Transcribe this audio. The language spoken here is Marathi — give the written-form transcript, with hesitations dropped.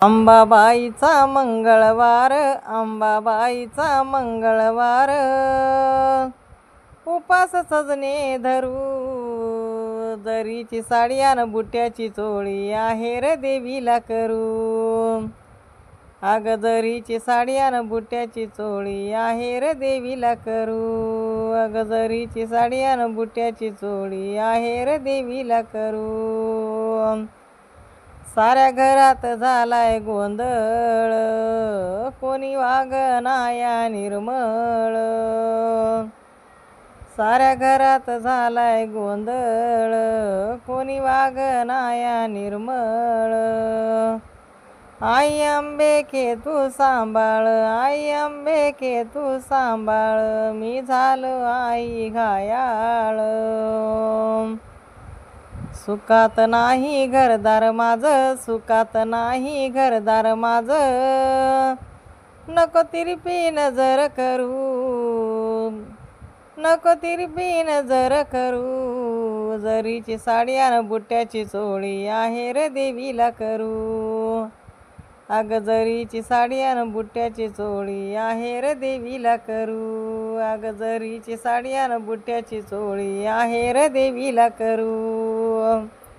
अंबाबाईचा मंगळवार, अंबाबाईचा मंगळवार, उपास सजने धरू, जरीची साडी अन बुट्याची चोळी आहे रे देवीला करू. अग जरीची साडी अन बुट्याची चोळी आहे रे देवीला करू. अग जरीची साडी अन बुट्याची चोळी आहे रे देवीला करू. साऱ्या घरात झालाय गोंधळ, कोणी वागनाया निर्मळ. साऱ्या घरात झालाय गोंधळ, कोणी वागनाया निर्मळ. आई अंबेके तू सांभाळ, आई अंबेके तू सांभाळ, मी झालो आई घायाळ. सुखात नाही घरदार माझं, सुखात नाही घरदार माझं, नको तिरपी नजर करू, नको तिरपी नजर करू. जरीची साडी अन बुट्याची चोळी आहे रे देवीला करू. अग जरीची साडी अन बुट्याची चोळी आहे रे देवीला करू. अग जरीची साडी अन बुट्याची चोळी आहे रे देवीला करू.